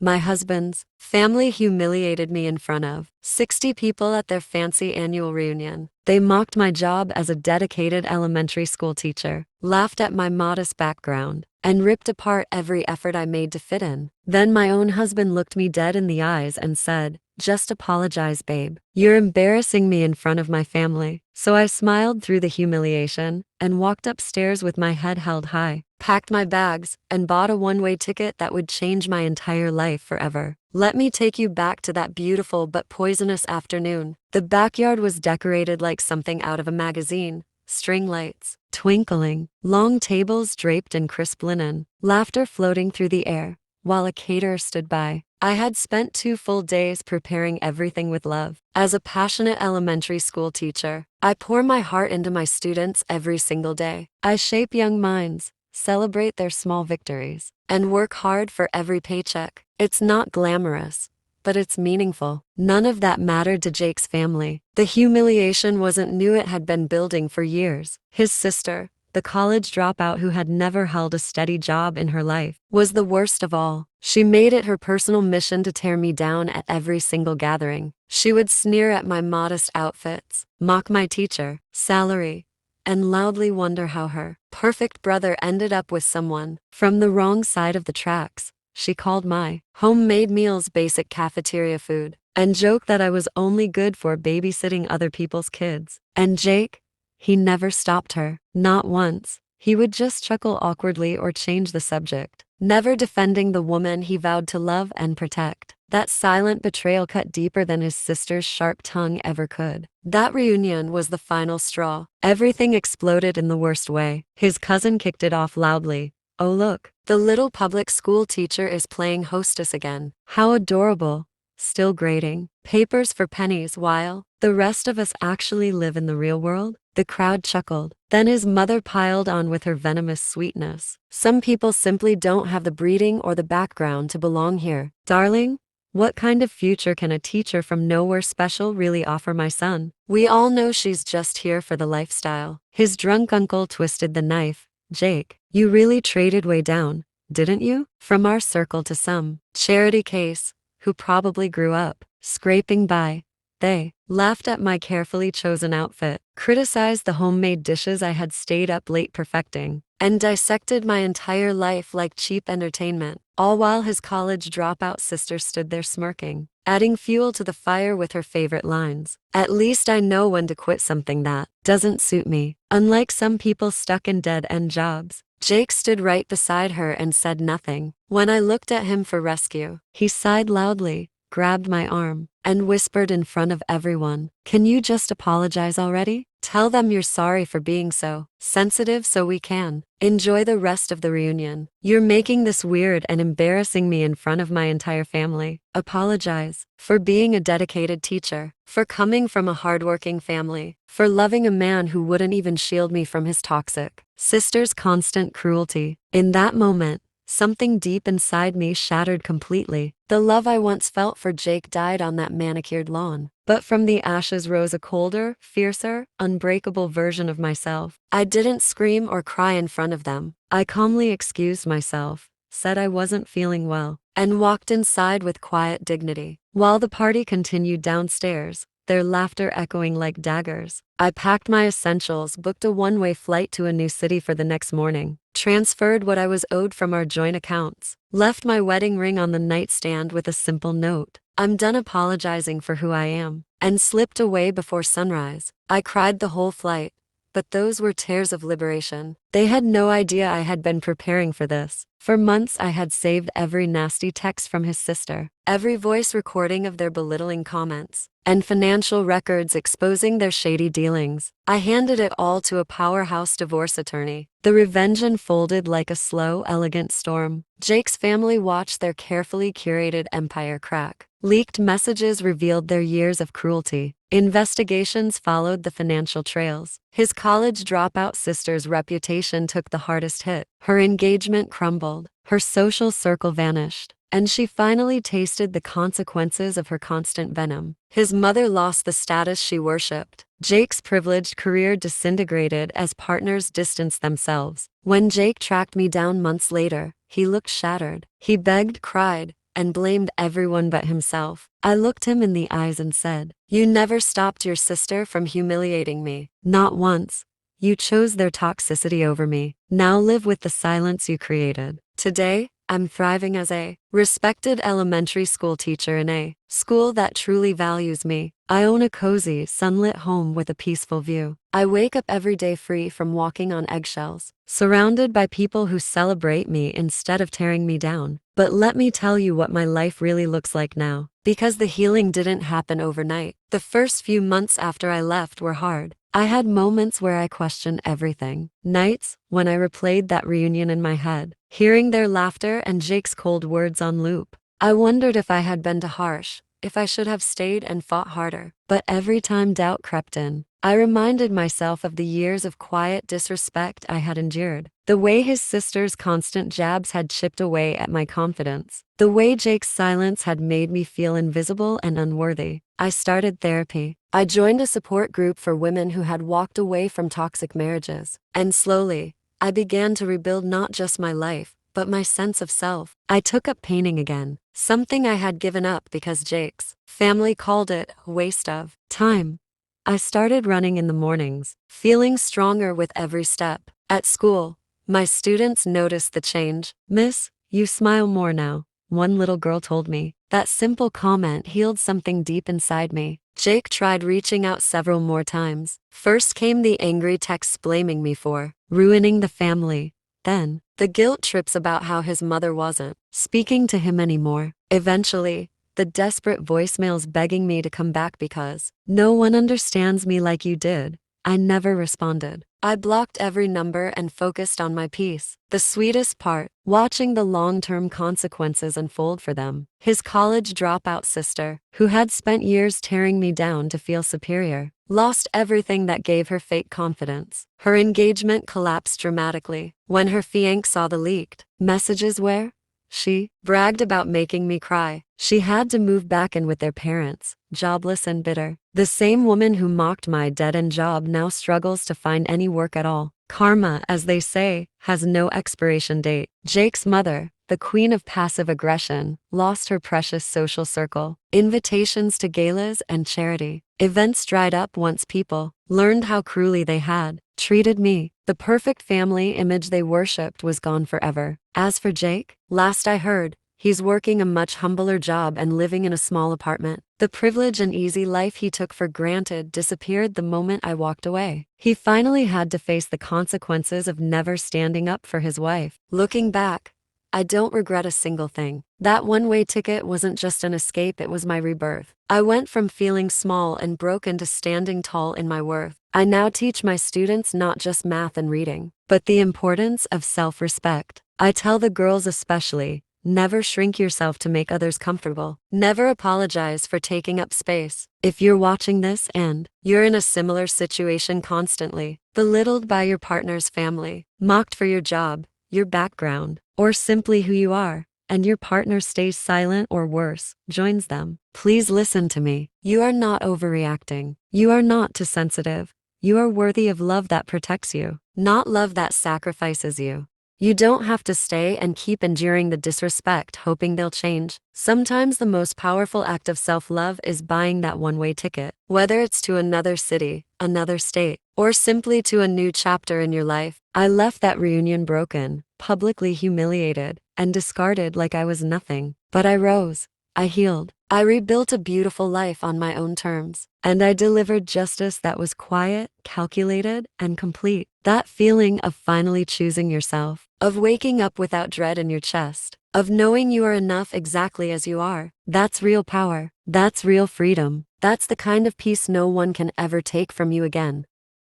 My husband's family humiliated me in front of 60 people at their fancy annual reunion. They mocked my job as a dedicated elementary school teacher, laughed at my modest background, and ripped apart every effort I made to fit in. Then my own husband looked me dead in the eyes and said, "Just apologize, babe. You're embarrassing me in front of my family." So I smiled through the humiliation and walked upstairs with my head held high, packed my bags, and bought a one-way ticket that would change my entire life forever. Let me take you back to that beautiful but poisonous afternoon. The backyard was decorated like something out of a magazine. String lights twinkling, long tables draped in crisp linen, laughter floating through the air, while a caterer stood by. I had spent 2 full days preparing everything with love. As a passionate elementary school teacher, I pour my heart into my students every single day. I shape young minds, celebrate their small victories, and work hard for every paycheck. It's not glamorous, but it's meaningful. None of that mattered to Jake's family. The humiliation wasn't new, it had been building for years. His sister, the college dropout who had never held a steady job in her life, was the worst of all. She made it her personal mission to tear me down at every single gathering. She would sneer at my modest outfits, mock my teacher salary, and loudly wonder how her perfect brother ended up with someone from the wrong side of the tracks. She called my homemade meals basic cafeteria food, and joked that I was only good for babysitting other people's kids. And Jake? He never stopped her. Not once. He would just chuckle awkwardly or change the subject, never defending the woman he vowed to love and protect. That silent betrayal cut deeper than his sister's sharp tongue ever could. That reunion was the final straw. Everything exploded in the worst way. His cousin kicked it off loudly. "Oh look, the little public school teacher is playing hostess again. How adorable." Still grading papers for pennies while the rest of us actually live in the real world. The crowd chuckled. Then his mother piled on with her venomous sweetness. "Some people simply don't have the breeding or the background to belong here. Darling, what kind of future can a teacher from nowhere special really offer my son? We all know she's just here for the lifestyle." His drunk uncle twisted the knife. "Jake, you really traded way down, didn't you? From our circle to some charity case who probably grew up scraping by." They laughed at my carefully chosen outfit, criticized the homemade dishes I had stayed up late perfecting, and dissected my entire life like cheap entertainment, all while his college dropout sister stood there smirking, adding fuel to the fire with her favorite lines. "At least I know when to quit something that doesn't suit me." Unlike some people stuck in dead-end jobs, Jake stood right beside her and said nothing. When I looked at him for rescue, he sighed loudly, grabbed my arm, and whispered in front of everyone, "Can you just apologize already? Tell them you're sorry for being so sensitive so we can enjoy the rest of the reunion. You're making this weird and embarrassing me in front of my entire family. Apologize for being a dedicated teacher, for coming from a hardworking family, for loving a man who wouldn't even shield me from his toxic sister's constant cruelty." In that moment, something deep inside me shattered completely. The love I once felt for Jake died on that manicured lawn. But from the ashes rose a colder, fiercer, unbreakable version of myself. I didn't scream or cry in front of them. I calmly excused myself, said I wasn't feeling well, and walked inside with quiet dignity. While the party continued downstairs, their laughter echoing like daggers, I packed my essentials, booked a one-way flight to a new city for the next morning, transferred what I was owed from our joint accounts, left my wedding ring on the nightstand with a simple note, "I'm done apologizing for who I am," and slipped away before sunrise. I cried the whole flight, but those were tears of liberation. They had no idea I had been preparing for this. For months I had saved every nasty text from his sister, every voice recording of their belittling comments, and financial records exposing their shady dealings. I handed it all to a powerhouse divorce attorney. The revenge unfolded like a slow, elegant storm. Jake's family watched their carefully curated empire crack. Leaked messages revealed their years of cruelty. Investigations followed the financial trails. His college dropout sister's reputation took the hardest hit. Her engagement crumbled, her social circle vanished, and she finally tasted the consequences of her constant venom. His mother lost the status she worshipped. Jake's privileged career disintegrated as partners distanced themselves. When Jake tracked me down months later, he looked shattered. He begged, cried, and blamed everyone but himself. I looked him in the eyes and said, "You never stopped your sister from humiliating me. Not once. You chose their toxicity over me. Now live with the silence you created." Today, I'm thriving as a respected elementary school teacher in a school that truly values me. I own a cozy, sunlit home with a peaceful view. I wake up every day free from walking on eggshells, surrounded by people who celebrate me instead of tearing me down. But let me tell you what my life really looks like now. Because the healing didn't happen overnight. The first few months after I left were hard. I had moments where I questioned everything. Nights when I replayed that reunion in my head, hearing their laughter and Jake's cold words on loop. I wondered if I had been too harsh, if I should have stayed and fought harder. But every time doubt crept in, I reminded myself of the years of quiet disrespect I had endured. The way his sister's constant jabs had chipped away at my confidence. The way Jake's silence had made me feel invisible and unworthy. I started therapy. I joined a support group for women who had walked away from toxic marriages. And slowly, I began to rebuild not just my life, but my sense of self. I took up painting again, something I had given up because Jake's family called it a waste of time. I started running in the mornings, feeling stronger with every step. At school, my students noticed the change. "Miss, you smile more now," one little girl told me. That simple comment healed something deep inside me. Jake tried reaching out several more times. First came the angry texts blaming me for ruining the family. Then, the guilt trips about how his mother wasn't speaking to him anymore. Eventually, the desperate voicemails begging me to come back because no one understands me like you did. I never responded. I blocked every number and focused on my peace. The sweetest part, watching the long-term consequences unfold for them. His college dropout sister, who had spent years tearing me down to feel superior, lost everything that gave her fake confidence. Her engagement collapsed dramatically when her fiancé saw the leaked messages where she bragged about making me cry. She had to move back in with their parents, jobless and bitter. The same woman who mocked my dead-end job now struggles to find any work at all. Karma, as they say, has no expiration date. Jake's mother, the queen of passive aggression, lost her precious social circle. Invitations to galas and charity events dried up once people learned how cruelly they had treated me. The perfect family image they worshipped was gone forever. As for Jake, last I heard, he's working a much humbler job and living in a small apartment. The privilege and easy life he took for granted disappeared the moment I walked away. He finally had to face the consequences of never standing up for his wife. Looking back, I don't regret a single thing. That one-way ticket wasn't just an escape, it was my rebirth. I went from feeling small and broken to standing tall in my worth. I now teach my students not just math and reading, but the importance of self-respect. I tell the girls especially, never shrink yourself to make others comfortable. Never apologize for taking up space. If you're watching this and you're in a similar situation constantly, belittled by your partner's family, mocked for your job, your background, or simply who you are, and your partner stays silent or worse, joins them, please listen to me. You are not overreacting. You are not too sensitive. You are worthy of love that protects you, not love that sacrifices you. You don't have to stay and keep enduring the disrespect hoping they'll change. Sometimes the most powerful act of self-love is buying that one-way ticket. Whether it's to another city, another state, or simply to a new chapter in your life. I left that reunion broken, publicly humiliated, and discarded like I was nothing. But I rose. I healed. I rebuilt a beautiful life on my own terms. And I delivered justice that was quiet, calculated, and complete. That feeling of finally choosing yourself, of waking up without dread in your chest, of knowing you are enough exactly as you are, that's real power. That's real freedom. That's the kind of peace no one can ever take from you again.